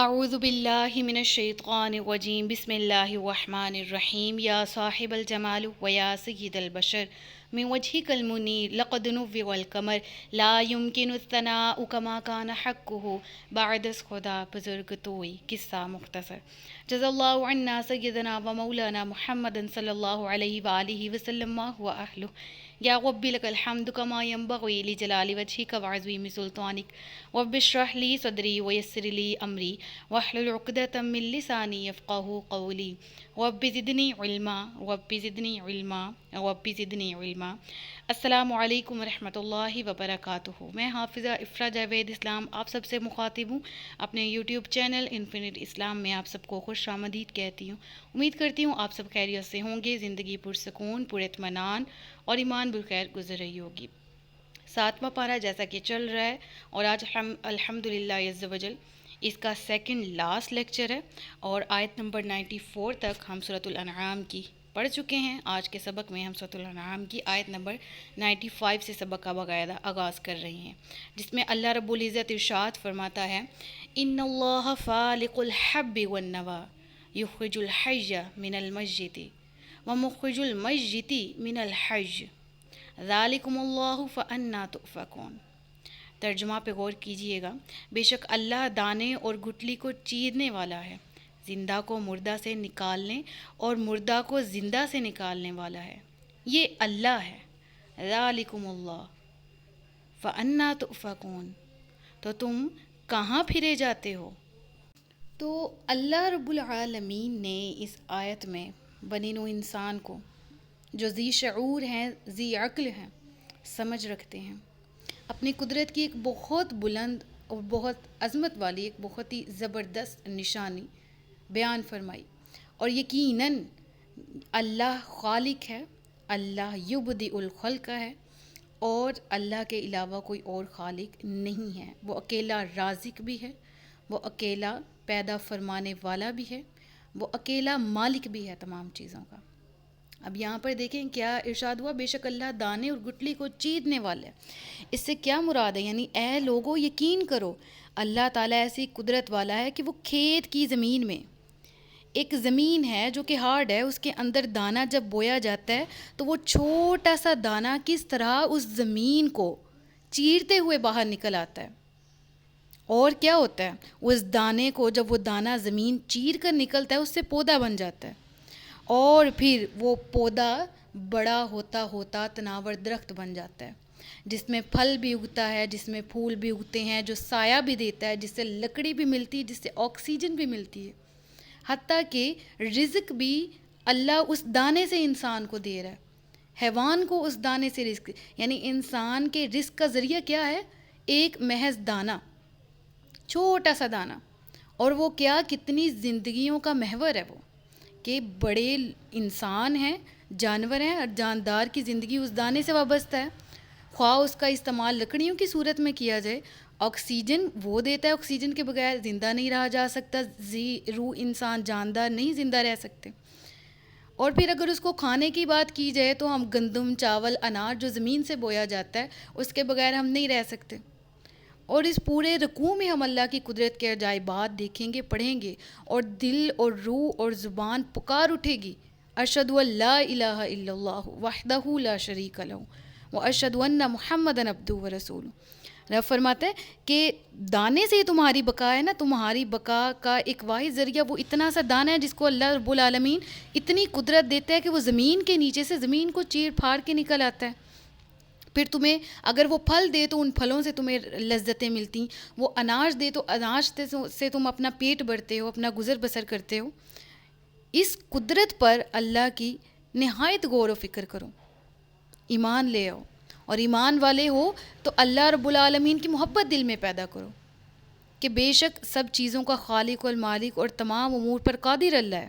اعوذ باللہ من الشیطان الرجیم بسم اللہ الرحمن الرحیم یا صاحب الجمال ویا سید البشر من وجهك المنیر لقد نور القمر لا يمكن الثناء كما كان حقه بعد از خدا بزرگ توئی قصہ مختصر جزا اللہ عنا سیدنا و مولانا محمد صلی اللہ علیہ وآلہ وسلم ما هو اہلہ یا رب لک الحمد کما ینبغی لجلال وجہک وعظیم سلطانک رب اشرح لی صدری ویسر لی امری واحلل عقدۃ من لسانی یفقہوا قولی رب زدنی علما رب زدنی علما رب زدنی علما۔ السلام علیکم ورحمۃ اللہ وبرکاتہ۔ میں حافظہ افرا جاوید اسلام آپ سب سے مخاطب ہوں۔ اپنے یوٹیوب چینل انفینٹ اسلام میں آپ سب کو خوش آمدید کہتی ہوں۔ امید کرتی ہوں آپ سب خیریت سے ہوں گے، زندگی پرسکون، پر اطمینان اور ایمان بالخیر گزر رہی ہوگی۔ 7واں پارہ جیسا کہ چل رہا ہے اور آج الحمدللہ عز وجل اس کا سیکنڈ لاسٹ لیکچر ہے اور آیت نمبر 94 تک ہم سورۃ الانعام کی پڑھ چکے ہیں۔ آج کے سبق میں ہم سورۃ الانعام کی آیت نمبر 95 سے سبق کا باقاعدہ آغاز کر رہے ہیں، جس میں اللہ رب العزت ارشاد فرماتا ہے ان اللہ فالق الحب والنوى یخرج الحی من المیت ومخرج المیت من الحی ذالکم اللہ فانا تؤفکون۔ ترجمہ پہ غور کیجئے گا۔ بے شک اللہ دانے اور گٹلی کو چیرنے والا ہے، زندہ کو مردہ سے نکالنے اور مردہ کو زندہ سے نکالنے والا ہے، یہ اللہ ہے۔ ذالکم اللہ فانا تؤفکون، تو تم کہاں پھرے جاتے ہو؟ تو اللہ رب العالمین نے اس آیت میں بنی نوع انسان کو جو ذی شعور ہیں، ذی عقل ہیں، سمجھ رکھتے ہیں، اپنی قدرت کی ایک بہت بلند اور بہت عظمت والی ایک بہت ہی زبردست نشانی بیان فرمائی۔ اور یقیناً اللہ خالق ہے، اللہ یبدئ الخلق ہے، اور اللہ کے علاوہ کوئی اور خالق نہیں ہے۔ وہ اکیلا رازق بھی ہے، وہ اکیلا پیدا فرمانے والا بھی ہے، وہ اکیلا مالک بھی ہے تمام چیزوں کا۔ اب یہاں پر دیکھیں کیا ارشاد ہوا، بے شک اللہ دانے اور گٹلی کو چیرنے والا ہے۔ اس سے کیا مراد ہے؟ یعنی اے لوگو یقین کرو، اللہ تعالیٰ ایسی قدرت والا ہے کہ وہ کھیت کی زمین میں، ایک زمین ہے جو کہ ہارڈ ہے، اس کے اندر دانہ جب بویا جاتا ہے تو وہ چھوٹا سا دانہ کس طرح اس زمین کو چیرتے ہوئے باہر نکل آتا ہے، اور کیا ہوتا ہے اس دانے کو جب وہ دانہ زمین چیر کر نکلتا ہے اس سے پودا بن جاتا ہے، اور پھر وہ پودا بڑا ہوتا ہوتا تناور درخت بن جاتا ہے، جس میں پھل بھی اگتا ہے، جس میں پھول بھی اگتے ہیں، جو سایہ بھی دیتا ہے، جس سے لکڑی بھی ملتی ہے، جس سے آکسیجن بھی ملتی ہے، حتیٰ کہ رزق بھی اللہ اس دانے سے انسان کو دے رہا ہے، حیوان کو اس دانے سے رزق، یعنی انسان کے رزق کا ذریعہ کیا ہے؟ ایک محض دانہ، چھوٹا سا دانہ، اور وہ کیا کتنی زندگیوں کا محور ہے وہ، کہ بڑے انسان ہیں، جانور ہیں، اور جاندار کی زندگی اس دانے سے وابستہ ہے، خواہ اس کا استعمال لکڑیوں کی صورت میں کیا جائے، آکسیجن وہ دیتا ہے، آکسیجن کے بغیر زندہ نہیں رہا جا سکتا، روح انسان جاندار نہیں زندہ رہ سکتے، اور پھر اگر اس کو کھانے کی بات کی جائے تو ہم گندم، چاول، اناج جو زمین سے بویا جاتا ہے اس کے بغیر ہم نہیں رہ سکتے، اور اس پورے رکوع میں ہم اللہ کی قدرت کے عجائبات دیکھیں گے، پڑھیں گے، اور دل اور روح اور زبان پکار اٹھے گی، اشہد ان لا الہ الا اللہ وحدہ لا شریک لہ واشہد ان محمدًا عبدہ ورسولہ۔ رب فرماتا ہے کہ دانے سے ہی تمہاری بقا ہے نا، تمہاری بقا کا ایک واحد ذریعہ وہ اتنا سا دانہ ہے جس کو اللہ رب العالمین اتنی قدرت دیتا ہے کہ وہ زمین کے نیچے سے زمین کو چیر پھاڑ کے نکل آتا ہے، پھر تمہیں اگر وہ پھل دے تو ان پھلوں سے تمہیں لذتیں ملتی، وہ اناج دے تو اناج سے تم اپنا پیٹ بھرتے ہو، اپنا گزر بسر کرتے ہو۔ اس قدرت پر اللہ کی نہایت غور و فکر کرو، ایمان لے آؤ، اور ایمان والے ہو تو اللہ رب العالمین کی محبت دل میں پیدا کرو کہ بے شک سب چیزوں کا خالق والمالک اور تمام امور پر قادر اللہ ہے۔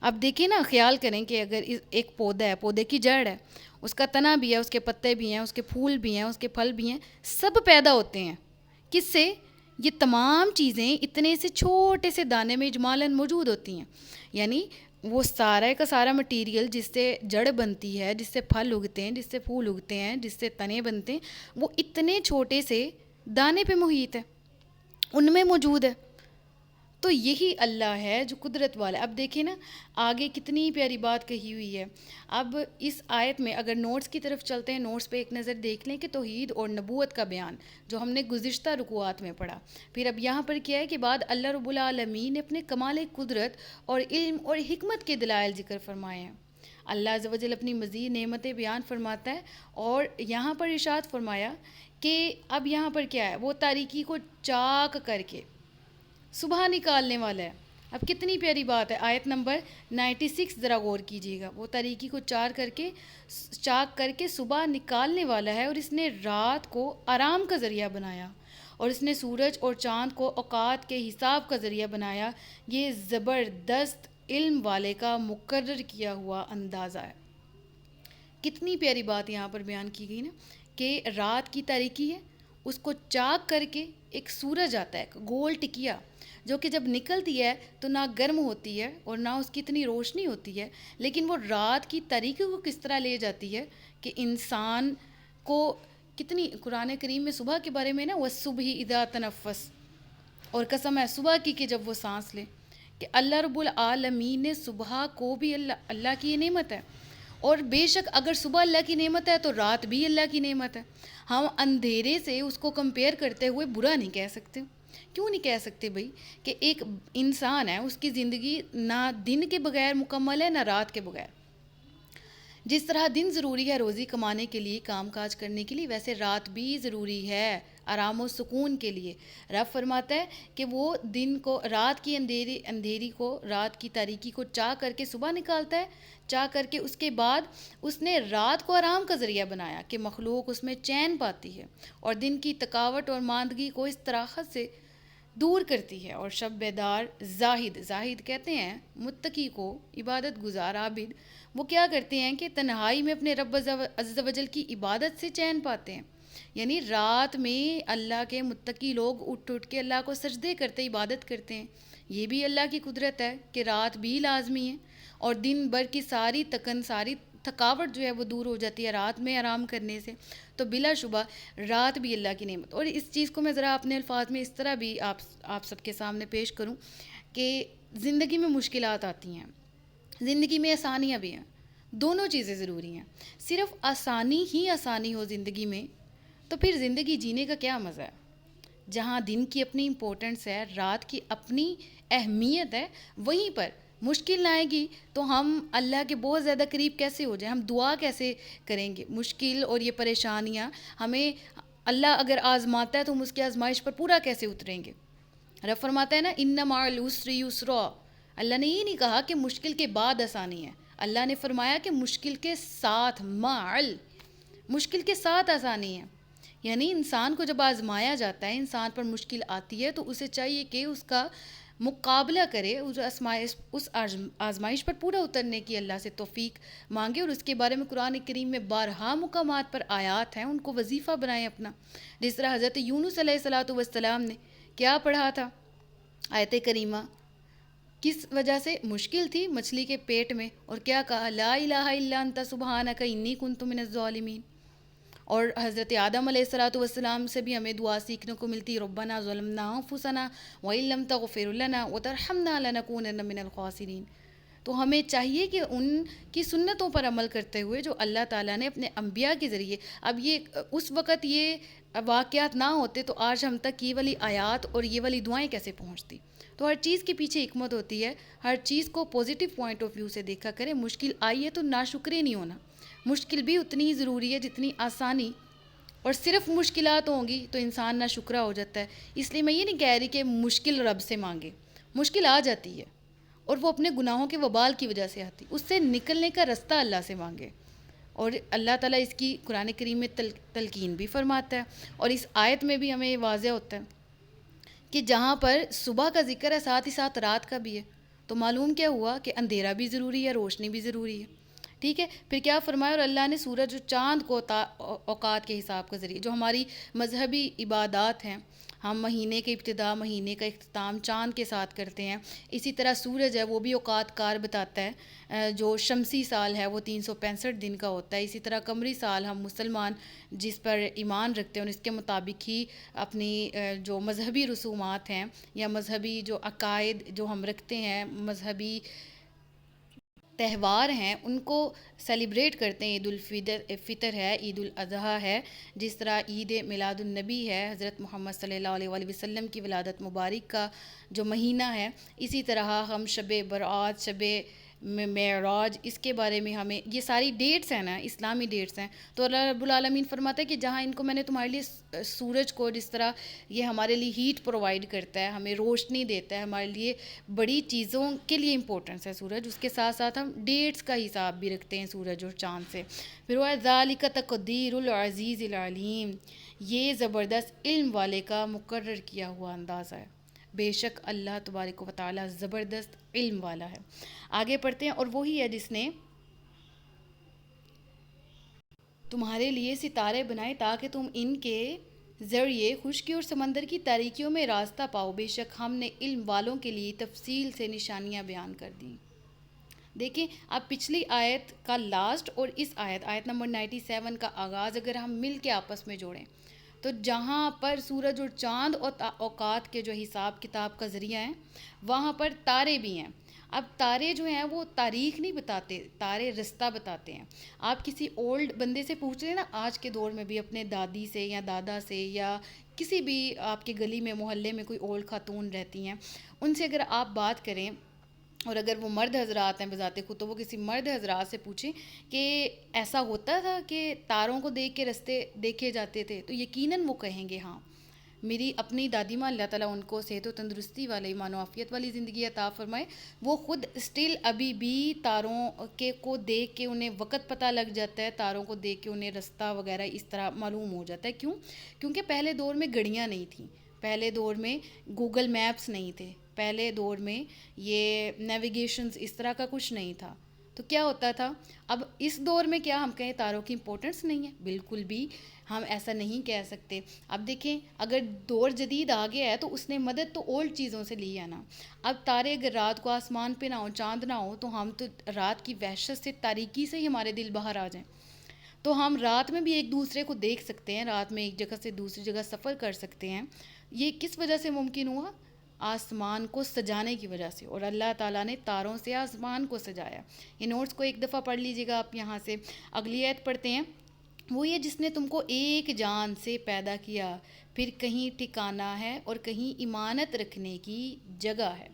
اب دیکھیں نا، خیال کریں کہ اگر ایک پودا ہے، پودے کی جڑ ہے، اس کا تنا بھی ہے، اس کے پتے بھی ہیں، اس کے پھول بھی ہیں، اس کے پھل بھی ہیں، سب پیدا ہوتے ہیں کس سے؟ یہ تمام چیزیں اتنے سے چھوٹے سے دانے میں اجمالاً موجود ہوتی ہیں، یعنی وہ سارا کا سارا مٹیریل جس سے جڑ بنتی ہے، جس سے پھل اگتے ہیں، جس سے پھول اگتے ہیں، جس سے تنے بنتے ہیں، وہ اتنے چھوٹے سے دانے پہ محیط ہے، ان میں موجود ہے۔ تو یہی اللہ ہے جو قدرت والا ہے۔ اب دیکھیں نا آگے کتنی پیاری بات کہی ہوئی ہے۔ اب اس آیت میں اگر نوٹس کی طرف چلتے ہیں، نوٹس پہ ایک نظر دیکھ لیں کہ توحید اور نبوت کا بیان جو ہم نے گزشتہ رکوعات میں پڑھا، پھر اب یہاں پر کیا ہے کہ بعد اللہ رب العالمین نے اپنے کمال قدرت اور علم اور حکمت کے دلائل ذکر فرمائے ہیں۔ اللہ عز و جل اپنی مزید نعمتیں بیان فرماتا ہے، اور یہاں پر ارشاد فرمایا کہ اب یہاں پر کیا ہے، وہ تاریکی کو چاک کر کے صبح نکالنے والا ہے۔ اب کتنی پیاری بات ہے، آیت نمبر 96 ذرا غور کیجیے گا۔ وہ تاریکی کو چاک کر کے صبح نکالنے والا ہے، اور اس نے رات کو آرام کا ذریعہ بنایا، اور اس نے سورج اور چاند کو اوقات کے حساب کا ذریعہ بنایا۔ یہ زبردست علم والے کا مقرر کیا ہوا اندازہ ہے۔ کتنی پیاری بات یہاں پر بیان کی گئی نا، کہ رات کی تاریکی ہے، اس کو چاک کر کے ایک سورج آتا ہے، گول ٹکیا، جو کہ جب نکلتی ہے تو نہ گرم ہوتی ہے اور نہ اس کی اتنی روشنی ہوتی ہے، لیکن وہ رات کی تاریکی کو کس طرح لے جاتی ہے کہ انسان کو کتنی، قرآن کریم میں صبح کے بارے میں نا وَالصُّبْحِ اِذَا تَنَفَّسَ، اور قسم ہے صبح کی کہ جب وہ سانس لے، کہ اللہ رب العالمین نے صبح کو بھی اللہ کی یہ نعمت ہے، اور بے شک اگر صبح اللہ کی نعمت ہے تو رات بھی اللہ کی نعمت ہے۔ ہم اندھیرے سے اس کو کمپیئر کرتے ہوئے برا نہیں کہہ سکتے۔ کیوں نہیں کہہ سکتے بھائی؟ کہ ایک انسان ہے، اس کی زندگی نہ دن کے بغیر مکمل ہے نہ رات کے بغیر۔ جس طرح دن ضروری ہے روزی کمانے کے لیے، کام کاج کرنے کے لیے، ویسے رات بھی ضروری ہے آرام و سکون کے لیے۔ رب فرماتا ہے کہ وہ دن کو، رات کی اندھیری کو، رات کی تاریکی کو چاک کر کے صبح نکالتا ہے، چاک کر کے اس کے بعد اس نے رات کو آرام کا ذریعہ بنایا کہ مخلوق اس میں چین پاتی ہے، اور دن کی تھکاوٹ اور ماندگی کو اس طراحت سے دور کرتی ہے، اور شب بیدار زاہد کہتے ہیں متقی کو، عبادت گزار عابد، وہ کیا کرتے ہیں کہ تنہائی میں اپنے رب عز و جل کی عبادت سے چین پاتے ہیں۔ یعنی رات میں اللہ کے متقی لوگ اٹھ کے اللہ کو سجدے کرتے، عبادت کرتے ہیں۔ یہ بھی اللہ کی قدرت ہے کہ رات بھی لازمی ہے، اور دن بھر کی ساری تھکاوٹ جو ہے وہ دور ہو جاتی ہے رات میں آرام کرنے سے۔ تو بلا شبہ رات بھی اللہ کی نعمت۔ اور اس چیز کو میں ذرا اپنے الفاظ میں اس طرح بھی آپ سب کے سامنے پیش کروں کہ زندگی میں مشکلات آتی ہیں، زندگی میں آسانیاں بھی ہیں، دونوں چیزیں ضروری ہیں۔ صرف آسانی ہی آسانی ہو زندگی میں تو پھر زندگی جینے کا کیا مزہ ہے؟ جہاں دن کی اپنی امپورٹنس ہے، رات کی اپنی اہمیت ہے، وہیں پر مشکل نہ آئے گی تو ہم اللہ کے بہت زیادہ قریب کیسے ہو جائیں؟ ہم دعا کیسے کریں گے؟ مشکل اور یہ پریشانیاں ہمیں اللہ اگر آزماتا ہے تو ہم اس کی آزمائش پر پورا کیسے اتریں گے؟ رب فرماتا ہے نا ان مع العسر یسرا، اللہ نے یہ نہیں کہا کہ مشکل کے بعد آسانی ہے، اللہ نے فرمایا کہ مشکل کے ساتھ، مشکل کے ساتھ آسانی ہے۔ یعنی انسان کو جب آزمایا جاتا ہے، انسان پر مشکل آتی ہے تو اسے چاہیے کہ اس کا مقابلہ کرے، اس آزمائش پر پورا اترنے کی اللہ سے توفیق مانگے، اور اس کے بارے میں قرآن کریم میں بارہا مقامات پر آیات ہیں، ان کو وظیفہ بنائیں اپنا۔ جس طرح حضرت یونس علیہ السلام نے کیا پڑھا تھا آیت کریمہ، کس وجہ سے مشکل تھی؟ مچھلی کے پیٹ میں، اور کیا کہا؟ لا الہ الا انت سبحانک انی کنت من الظالمین۔ اور حضرت آدم علیہ السلام سے بھی ہمیں دعا سیکھنے کو ملتی، ربنا ظلمنا انفسنا وان لم تغفر لنا وترحمنا لنکونن من الخاسرین۔ تو ہمیں چاہیے کہ ان کی سنتوں پر عمل کرتے ہوئے جو اللہ تعالیٰ نے اپنے انبیاء کے ذریعے، اب یہ اس وقت یہ واقعات نہ ہوتے تو آج ہم تک یہ والی آیات اور یہ والی دعائیں کیسے پہنچتی؟ تو ہر چیز کے پیچھے حکمت ہوتی ہے، ہر چیز کو پوزیٹیو پوائنٹ آف ویو سے دیکھا کریں۔ مشکل آئی ہے تو ناشکرے نہیں ہونا، مشکل بھی اتنی ہی ضروری ہے جتنی آسانی، اور صرف مشکلات ہوں گی تو انسان ناشکرا ہو جاتا ہے۔ اس لیے میں یہ نہیں کہہ رہی کہ مشکل رب سے مانگے، مشکل آ جاتی ہے اور وہ اپنے گناہوں کے وبال کی وجہ سے آتی، اس سے نکلنے کا رستہ اللہ سے مانگے، اور اللہ تعالیٰ اس کی قرآن کریم میں تلقین بھی فرماتا ہے، اور اس آیت میں بھی ہمیں یہ واضح ہوتا ہے کہ جہاں پر صبح کا ذکر ہے ساتھ ہی ساتھ رات کا بھی ہے، تو معلوم کیا ہوا کہ اندھیرا بھی ضروری ہے، روشنی بھی ضروری ہے۔ ٹھیک ہے، پھر کیا فرمایا؟ اور اللہ نے سورج و چاند کو اوقات کے حساب کا ذریعہ، جو ہماری مذہبی عبادات ہیں، ہم مہینے کی ابتدا مہینے کا اختتام چاند کے ساتھ کرتے ہیں. اسی طرح سورج ہے وہ بھی اوقات کار بتاتا ہے. جو شمسی سال ہے وہ 365 دن کا ہوتا ہے. اسی طرح قمری سال ہم مسلمان جس پر ایمان رکھتے ہیں اور اس کے مطابق ہی اپنی جو مذہبی رسومات ہیں یا مذہبی جو عقائد جو ہم رکھتے ہیں، مذہبی تہوار ہیں، ان کو سیلیبریٹ کرتے ہیں. عید الفطر ہے، عید الاضحیٰ ہے، جس طرح عید میلاد النبی ہے، حضرت محمد صلی اللہ علیہ وآلہ وسلم کی ولادت مبارک کا جو مہینہ ہے. اسی طرح ہم شب برات، شب معراج، اس کے بارے میں ہمیں یہ ساری ڈیٹس ہیں نا، اسلامی ڈیٹس ہیں. تو اللہ رب العالمین فرماتا ہے کہ جہاں ان کو میں نے تمہارے لیے سورج کو جس طرح یہ ہمارے لیے ہیٹ پرووائڈ کرتا ہے، ہمیں روشنی دیتا ہے، ہمارے لیے بڑی چیزوں کے لیے امپورٹنس ہے سورج، اس کے ساتھ ساتھ ہم ڈیٹس کا حساب بھی رکھتے ہیں سورج اور چاند سے. پھر وہ ذالک تقدیر العزیز العلیم، یہ زبردست علم والے کا مقرر کیا ہوا اندازہ ہے. بے شک اللہ تبارک و تعالیٰ زبردست علم والا ہے. آگے پڑھتے ہیں. اور وہی ہے جس نے تمہارے لیے ستارے بنائے تاکہ تم ان کے ذریعے خشکی اور سمندر کی تاریکیوں میں راستہ پاؤ. بے شک ہم نے علم والوں کے لیے تفصیل سے نشانیاں بیان کر دیں. دیکھیں اب پچھلی آیت کا لاسٹ اور اس آیت نمبر 97 کا آغاز اگر ہم مل کے آپس میں جوڑیں تو جہاں پر سورج اور چاند اور اوقات کے جو حساب کتاب کا ذریعہ ہیں، وہاں پر تارے بھی ہیں. اب تارے جو ہیں وہ تاریخ نہیں بتاتے، تارے رستہ بتاتے ہیں. آپ کسی اولڈ بندے سے پوچھ لیں نا، آج کے دور میں بھی اپنے دادی سے یا دادا سے یا کسی بھی آپ کے گلی میں محلے میں کوئی اولڈ خاتون رہتی ہیں، ان سے اگر آپ بات کریں اور اگر وہ مرد حضرات ہیں بذات خود، تو وہ کسی مرد حضرات سے پوچھیں کہ ایسا ہوتا تھا کہ تاروں کو دیکھ کے رستے دیکھے جاتے تھے، تو یقیناً وہ کہیں گے ہاں. میری اپنی دادی ماں، اللہ تعالیٰ ان کو صحت و تندرستی والے، ایمان و عافیت والی زندگی عطا فرمائے، وہ خود اسٹل ابھی بھی تاروں کو دیکھ کے انہیں وقت پتہ لگ جاتا ہے، تاروں کو دیکھ کے انہیں رستہ وغیرہ اس طرح معلوم ہو جاتا ہے. کیونکہ پہلے دور میں گھڑیاں نہیں تھیں، پہلے دور میں گوگل میپس نہیں تھے، پہلے دور میں یہ نیویگیشنز اس طرح کا کچھ نہیں تھا. تو کیا ہوتا تھا؟ اب اس دور میں کیا ہم کہیں تاروں کی امپورٹنس نہیں ہے؟ بالکل بھی ہم ایسا نہیں کہہ سکتے. اب دیکھیں اگر دور جدید آ گیا ہے تو اس نے مدد تو اولڈ چیزوں سے لی ہے نا. اب تارے اگر رات کو آسمان پہ نہ ہو، چاند نہ ہو، تو ہم تو رات کی وحشت سے، تاریکی سے ہی ہمارے دل باہر آ جائیں. تو ہم رات میں بھی ایک دوسرے کو دیکھ سکتے ہیں، رات میں ایک جگہ سے دوسری جگہ سفر کر سکتے ہیں. یہ کس وجہ سے ممکن ہوا؟ آسمان کو سجانے کی وجہ سے. اور اللہ تعالیٰ نے تاروں سے آسمان کو سجایا. یہ نوٹس کو ایک دفعہ پڑھ لیجیے گا آپ یہاں سے. اگلی آیت پڑھتے ہیں. وہ یہ جس نے تم کو ایک جان سے پیدا کیا، پھر کہیں ٹھکانہ ہے اور کہیں امانت رکھنے کی جگہ ہے.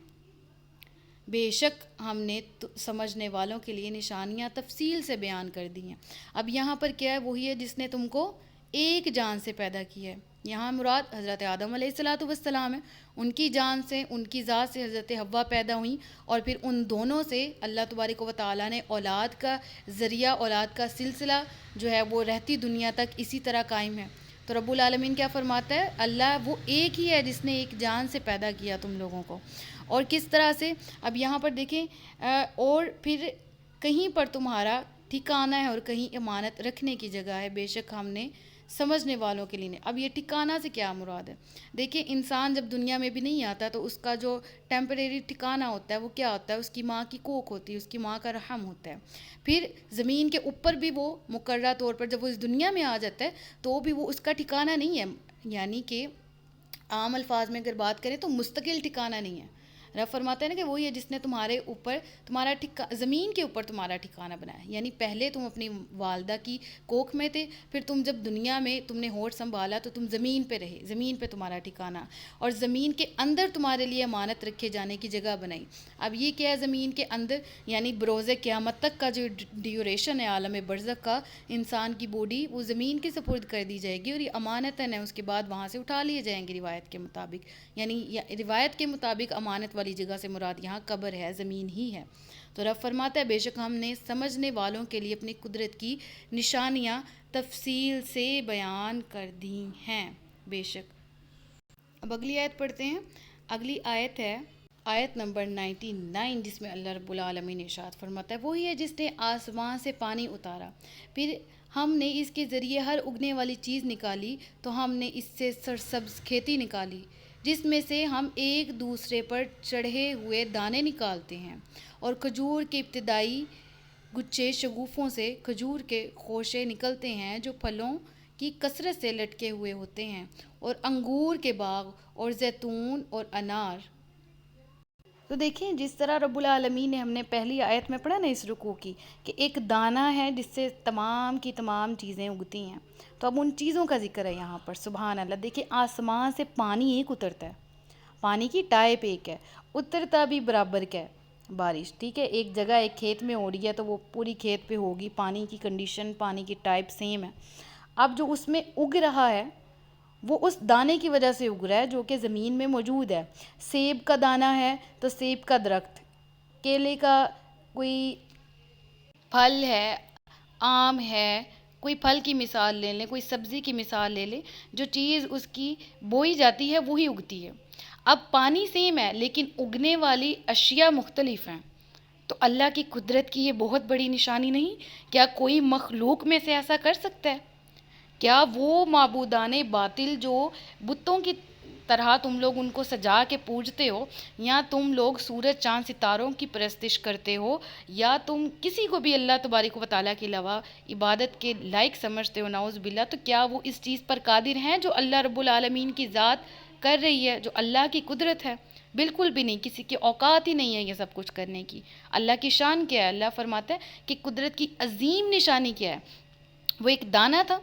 بے شک ہم نے سمجھنے والوں کے لیے نشانیاں تفصیل سے بیان کر دی ہیں. اب یہاں پر کیا ہے؟ وہی ہے جس نے تم کو ایک جان سے پیدا کیا ہے. یہاں مراد حضرت آدم علیہ السلام ہے. ان کی جان سے، ان کی ذات سے حضرت حوا پیدا ہوئیں، اور پھر ان دونوں سے اللہ تبارک و تعالیٰ نے اولاد کا ذریعہ، اولاد کا سلسلہ جو ہے وہ رہتی دنیا تک اسی طرح قائم ہے. تو رب العالمین کیا فرماتا ہے؟ اللہ وہ ایک ہی ہے جس نے ایک جان سے پیدا کیا تم لوگوں کو. اور کس طرح سے؟ اب یہاں پر دیکھیں اور پھر کہیں پر تمہارا ٹھکانہ ہے اور کہیں امانت رکھنے کی جگہ ہے. بے شک ہم نے سمجھنے والوں کے لیے. اب یہ ٹھکانہ سے کیا مراد ہے؟ دیکھیں انسان جب دنیا میں بھی نہیں آتا تو اس کا جو ٹیمپریری ٹھکانہ ہوتا ہے وہ کیا ہوتا ہے؟ اس کی ماں کی کوکھ ہوتی ہے، اس کی ماں کا رحم ہوتا ہے. پھر زمین کے اوپر بھی وہ مقررہ طور پر جب وہ اس دنیا میں آ جاتا ہے تو بھی وہ اس کا ٹھکانہ نہیں ہے. یعنی کہ عام الفاظ میں اگر بات کریں تو مستقل ٹھکانہ نہیں ہے. رب فرماتا ہے نا کہ وہی ہے جس نے تمہارے اوپر تمہارا زمین کے اوپر تمہارا ٹھکانہ بنایا. یعنی پہلے تم اپنی والدہ کی کوکھ میں تھے، پھر تم جب دنیا میں تم نے ہوش سنبھالا تو تم زمین پہ رہے، زمین پہ تمہارا ٹھکانہ، اور زمین کے اندر تمہارے لیے امانت رکھے جانے کی جگہ بنائی. اب یہ کیا ہے زمین کے اندر؟ یعنی بروز قیامت تک کا جو ڈیوریشن ہے عالم برزخ کا، انسان کی باڈی وہ زمین کے سپرد کر دی جائے گی اور یہ امانت ہے، اس کے بعد وہاں سے اٹھا لیے جائیں گے روایت کے مطابق. یعنی روایت کے مطابق امانت والی جگہ سے مراد یہاں قبر ہے، زمین ہی ہے. تو رب فرماتا ہے بے شک ہم نے سمجھنے والوں کے لیے اپنی قدرت کی نشانیاں تفصیل سے بیان کر دی ہیں. بے شک. اب اگلی آیت پڑھتے ہیں. اگلی آیت ہے آیت نمبر 99 جس میں اللہ رب العالمین نے ارشاد فرماتا ہے، وہی ہے جس نے آسمان سے پانی اتارا، پھر ہم نے اس کے ذریعے ہر اگنے والی چیز نکالی، تو ہم نے اس سے سرسبز کھیتی نکالی جس میں سے ہم ایک دوسرے پر چڑھے ہوئے دانے نکالتے ہیں، اور کھجور کے ابتدائی گچھے شگوفوں سے کھجور کے خوشے نکلتے ہیں جو پھلوں کی کثرت سے لٹکے ہوئے ہوتے ہیں، اور انگور کے باغ اور زیتون اور انار۔ تو دیکھیں جس طرح رب العالمین نے، ہم نے پہلی آیت میں پڑھا نا اس رکوع کی، کہ ایک دانہ ہے جس سے تمام کی تمام چیزیں اگتی ہیں، تو اب ان چیزوں کا ذکر ہے یہاں پر۔ سبحان اللہ، دیکھیں آسمان سے پانی ایک اترتا ہے، پانی کی ٹائپ ایک ہے، اترتا بھی برابر کا ہے بارش، ٹھیک ہے، ایک جگہ ایک کھیت میں ہو رہی ہے تو وہ پوری کھیت پہ ہوگی، پانی کی کنڈیشن، پانی کی ٹائپ سیم ہے۔ اب جو اس میں اگ رہا ہے وہ اس دانے کی وجہ سے اگ رہا ہے جو کہ زمین میں موجود ہے۔ سیب کا دانہ ہے تو سیب کا درخت، کیلے کا کوئی پھل ہے، آم ہے، کوئی پھل کی مثال لے لیں، کوئی سبزی کی مثال لے لیں، جو چیز اس کی بوئی جاتی ہے وہی اگتی ہے۔ اب پانی سیم ہے لیکن اگنے والی اشیاء مختلف ہیں، تو اللہ کی قدرت کی یہ بہت بڑی نشانی نہیں؟ کیا کوئی مخلوق میں سے ایسا کر سکتا ہے؟ کیا وہ معبودان باطل جو بتوں کی طرح تم لوگ ان کو سجا کے پوجتے ہو، یا تم لوگ سورج چاند ستاروں کی پرستش کرتے ہو، یا تم کسی کو بھی اللہ تبارک و تعالیٰ کے علاوہ عبادت کے لائق سمجھتے ہو، نعوذ باللہ، تو کیا وہ اس چیز پر قادر ہیں جو اللہ رب العالمین کی ذات کر رہی ہے، جو اللہ کی قدرت ہے؟ بالکل بھی نہیں، کسی کی اوقات ہی نہیں ہے یہ سب کچھ کرنے کی۔ اللہ کی شان کیا ہے؟ اللہ فرماتا ہے کہ قدرت کی عظیم نشانی کیا ہے؟ وہ ایک دانہ تھا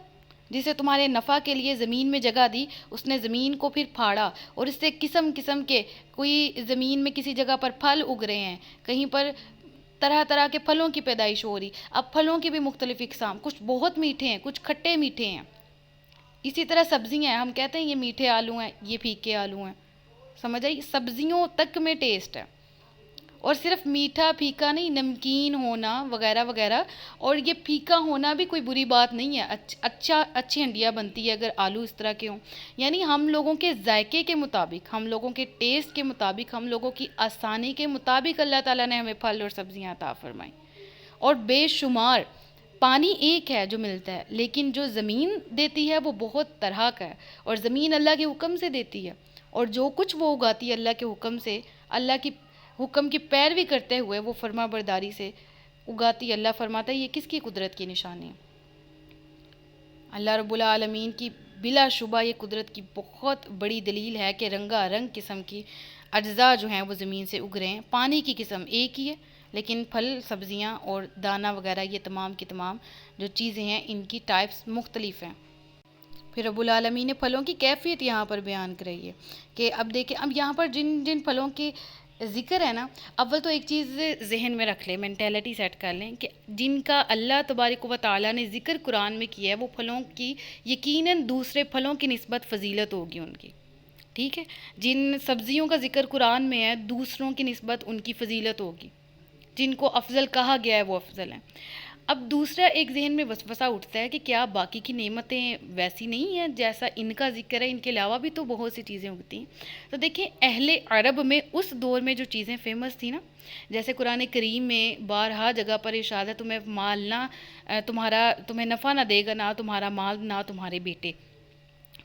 جسے تمہارے نفع کے لیے زمین میں جگہ دی، اس نے زمین کو پھر پھاڑا، اور اس سے قسم قسم کے، کوئی زمین میں کسی جگہ پر پھل اگ رہے ہیں، کہیں پر طرح طرح کے پھلوں کی پیدائش ہو رہی۔ اب پھلوں کی بھی مختلف اقسام، کچھ بہت میٹھے ہیں، کچھ کھٹے میٹھے ہیں۔ اسی طرح سبزیاں ہیں، ہم کہتے ہیں یہ میٹھے آلو ہیں، یہ پھیکے آلو ہیں، سمجھ آئی؟ سبزیوں تک میں ٹیسٹ ہے، اور صرف میٹھا پھیکا نہیں، نمکین ہونا وغیرہ وغیرہ، اور یہ پھیکا ہونا بھی کوئی بری بات نہیں ہے، اچھی ہنڈیاں بنتی ہے اگر آلو اس طرح کے ہوں۔ یعنی ہم لوگوں کے ذائقے کے مطابق، ہم لوگوں کے ٹیسٹ کے مطابق، ہم لوگوں کی آسانی کے مطابق اللہ تعالیٰ نے ہمیں پھل اور سبزیاں عطا فرمائیں، اور بے شمار۔ پانی ایک ہے جو ملتا ہے، لیکن جو زمین دیتی ہے وہ بہت طرح کا ہے، اور زمین اللہ کے حکم سے دیتی ہے، اور جو کچھ وہ اگاتی ہے اللہ کے حکم سے، اللہ کی حکم کی پیروی کرتے ہوئے، وہ فرما برداری سے اگاتی۔ اللہ فرماتا ہے یہ کس کی قدرت کی نشانی ہے؟ اللہ رب العالمین کی بلا شبہ یہ قدرت کی بہت بڑی دلیل ہے کہ رنگا رنگ قسم کی اجزاء جو ہیں وہ زمین سے اگ رہے ہیں۔ پانی کی قسم ایک ہی ہے، لیکن پھل، سبزیاں اور دانہ وغیرہ یہ تمام کی تمام جو چیزیں ہیں ان کی ٹائپس مختلف ہیں۔ پھر رب العالمین نے پھلوں کی کیفیت یہاں پر بیان کرائی ہے کہ اب دیکھیں، اب یہاں پر جن جن پھلوں کی ذکر ہے نا، اول تو ایک چیز ذہن میں رکھ لیں، مینٹیلٹی سیٹ کر لیں کہ جن کا اللہ تبارک و تعالیٰ نے ذکر قرآن میں کیا ہے وہ پھلوں کی یقیناً دوسرے پھلوں کی نسبت فضیلت ہوگی ان کی، ٹھیک ہے؟ جن سبزیوں کا ذکر قرآن میں ہے دوسروں کی نسبت ان کی فضیلت ہوگی، جن کو افضل کہا گیا ہے وہ افضل ہیں۔ اب دوسرا ایک ذہن میں وسوسہ اٹھتا ہے کہ کیا باقی کی نعمتیں ویسی نہیں ہیں جیسا ان کا ذکر ہے؟ ان کے علاوہ بھی تو بہت سی چیزیں اگتی ہیں۔ تو دیکھیں اہل عرب میں اس دور میں جو چیزیں فیمس تھیں نا، جیسے قرآن کریم میں بارہا جگہ پر ارشاد ہے تمہیں مال نہ تمہیں نفع نہ دے گا، نہ تمہارا مال، نہ تمہارے بیٹے۔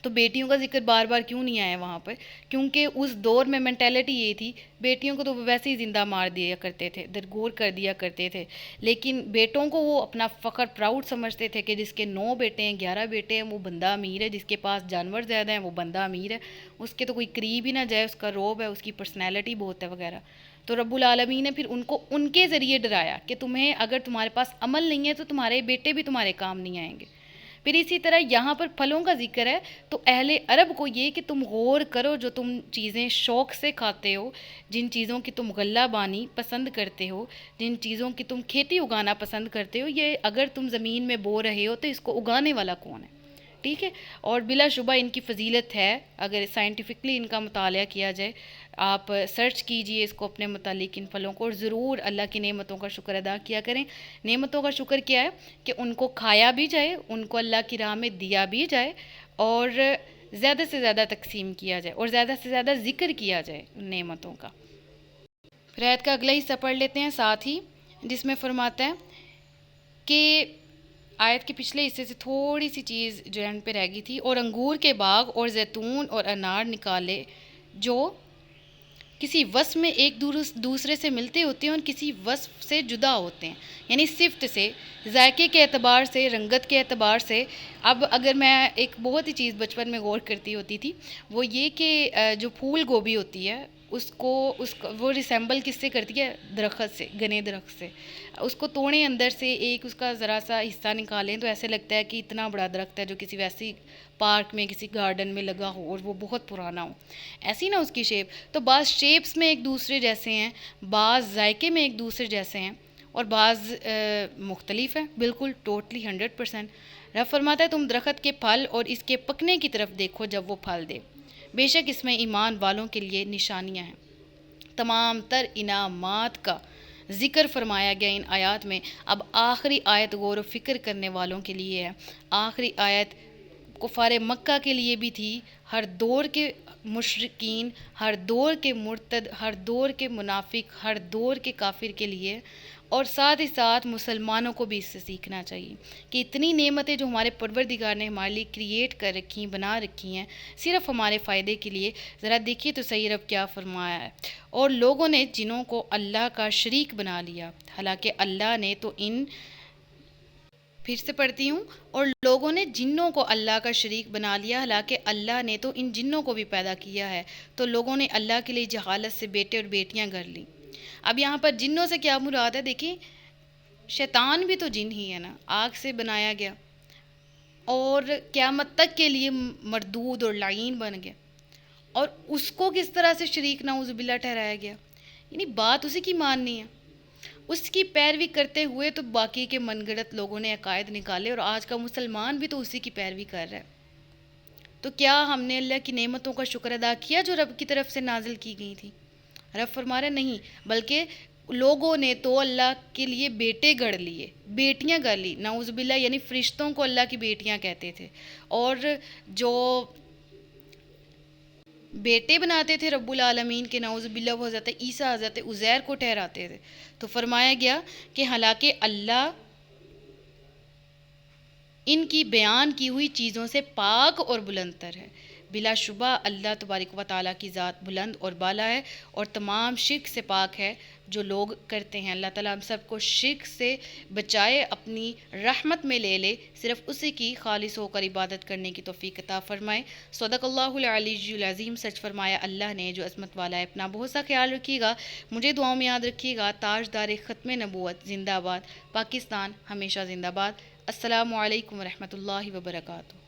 تو بیٹیوں کا ذکر بار بار کیوں نہیں آیا وہاں پر؟ کیونکہ اس دور میں مینٹیلٹی یہ تھی، بیٹیوں کو تو ویسے ہی زندہ مار دیا کرتے تھے، درگور کر دیا کرتے تھے، لیکن بیٹوں کو وہ اپنا فخر پراؤڈ سمجھتے تھے کہ جس کے 9 بیٹے ہیں، 11 بیٹے ہیں وہ بندہ امیر ہے، جس کے پاس جانور زیادہ ہیں وہ بندہ امیر ہے، اس کے تو کوئی قریب ہی نہ جائے، اس کا روب ہے، اس کی پرسنالٹی بہت ہے وغیرہ۔ تو رب العالمین نے پھر ان کو ان کے ذریعے ڈرایا کہ تمہیں اگر تمہارے پاس عمل نہیں ہے تو تمہارے بیٹے بھی تمہارے کام نہیں آئیں گے۔ پھر اسی طرح یہاں پر پھلوں کا ذکر ہے تو اہل عرب کو یہ کہ تم غور کرو، جو تم چیزیں شوق سے کھاتے ہو، جن چیزوں کی تم غلہ بانی پسند کرتے ہو، جن چیزوں کی تم کھیتی اگانا پسند کرتے ہو، یہ اگر تم زمین میں بو رہے ہو تو اس کو اگانے والا کون ہے؟ ٹھیک ہے؟ اور بلا شبہ ان کی فضیلت ہے، اگر سائنٹیفکلی ان کا مطالعہ کیا جائے، آپ سرچ کیجئے اس کو اپنے متعلق ان پھلوں کو، اور ضرور اللہ کی نعمتوں کا شکر ادا کیا کریں۔ نعمتوں کا شکر کیا ہے کہ ان کو کھایا بھی جائے، ان کو اللہ کی راہ میں دیا بھی جائے، اور زیادہ سے زیادہ تقسیم کیا جائے، اور زیادہ سے زیادہ ذکر کیا جائے ان نعمتوں کا۔ پھر آیت کا اگلا حصہ پڑھ لیتے ہیں ساتھ ہی، جس میں فرماتا ہے کہ آیت کے پچھلے حصے سے تھوڑی سی چیز جو اینڈ پہ رہ گئی تھی، اور انگور کے باغ اور زیتون اور انار نکالے جو کسی وصف میں ایک دوسرے سے ملتے ہوتے ہیں اور کسی وصف سے جدا ہوتے ہیں، یعنی صفت سے، ذائقے کے اعتبار سے، رنگت کے اعتبار سے۔ اب اگر میں ایک بہت ہی چیز بچپن میں غور کرتی ہوتی تھی، وہ یہ کہ جو پھول گوبھی ہوتی ہے وہ ریسیمبل کس سے کرتی ہے؟ درخت سے، گنے درخت سے۔ اس کو توڑیں اندر سے، ایک اس کا ذرا سا حصہ نکالیں تو ایسے لگتا ہے کہ اتنا بڑا درخت ہے جو کسی ویسی پارک میں، کسی گارڈن میں لگا ہو اور وہ بہت پرانا ہو، ایسی نا اس کی شیپ۔ تو بعض شیپس میں ایک دوسرے جیسے ہیں، بعض ذائقے میں ایک دوسرے جیسے ہیں، اور بعض مختلف ہیں، بالکل ٹوٹلی 100%۔ رب فرماتا ہے تم درخت کے پھل اور اس کے پکنے کی طرف دیکھو جب وہ پھل دے، بے شک اس میں ایمان والوں کے لیے نشانیاں ہیں۔ تمام تر انعامات کا ذکر فرمایا گیا ان آیات میں۔ اب آخری آیت غور و فکر کرنے والوں کے لیے ہے۔ آخری آیت کفار مکہ کے لیے بھی تھی، ہر دور کے مشرکین، ہر دور کے مرتد، ہر دور کے منافق، ہر دور کے کافر کے لیے، اور ساتھ ہی ساتھ مسلمانوں کو بھی اس سے سیکھنا چاہیے کہ اتنی نعمتیں جو ہمارے پروردگار نے ہمارے لیے کریٹ کر رکھی، بنا رکھی ہیں صرف ہمارے فائدے کے لیے، ذرا دیکھیے تو صحیح رب کیا فرمایا ہے۔ اور لوگوں نے جنوں کو اللہ کا شریک بنا لیا، حالانکہ اللہ نے تو پھر سے پڑھتی ہوں، اور لوگوں نے جنوں کو اللہ کا شریک بنا لیا، حالانکہ اللہ نے تو ان جنوں کو بھی پیدا کیا ہے۔ تو لوگوں نے اللہ کے لیے جہالت سے بیٹے اور بیٹیاں گھر لیں۔ اب یہاں پر جنوں سے کیا مراد ہے؟ دیکھیں، شیطان بھی تو جن ہی ہے نا، آگ سے بنایا گیا اور قیامت تک کے لیے مردود اور لعین بن گیا، اور اس کو کس طرح سے شریک نعوذ باللہ ٹھہرایا گیا؟ یعنی بات اسی کی ماننی ہے، اس کی پیروی کرتے ہوئے تو باقی کے من گھڑت لوگوں نے عقائد نکالے، اور آج کا مسلمان بھی تو اسی کی پیروی کر رہا ہے۔ تو کیا ہم نے اللہ کی نعمتوں کا شکر ادا کیا جو رب کی طرف سے نازل کی گئی تھی؟ رب فرما رہے نہیں، بلکہ لوگوں نے تو اللہ کے لیے بیٹے گڑھ لیے، بیٹیاں گڑھ لی، نعوذ باللہ، یعنی فرشتوں کو اللہ کی بیٹیاں کہتے تھے، اور جو بیٹے بناتے تھے رب العالمین کے، نعوذ باللہ، وہ حضرت عیسیٰ، حضرت عزیر کو ٹھہراتے تھے۔ تو فرمایا گیا کہ حالانکہ اللہ ان کی بیان کی ہوئی چیزوں سے پاک اور بلند تر ہے، بلا شبہ اللہ تبارک و تعالیٰ کی ذات بلند اور بالا ہے اور تمام شرک سے پاک ہے جو لوگ کرتے ہیں۔ اللہ تعالیٰ ہم سب کو شرک سے بچائے، اپنی رحمت میں لے لے، صرف اسی کی خالص ہو کر عبادت کرنے کی توفیق عطا فرمائے۔ صدق اللہ العلی العظیم، سچ فرمایا اللہ نے جو عظمت والا ہے۔ اپنا بہت سا خیال رکھیے گا، مجھے دعاؤں میں یاد رکھیے گا۔ تاجدار ختم نبوت زندہ باد، پاکستان ہمیشہ زندہ باد۔ السلام علیکم ورحمۃ اللہ وبرکاتہ۔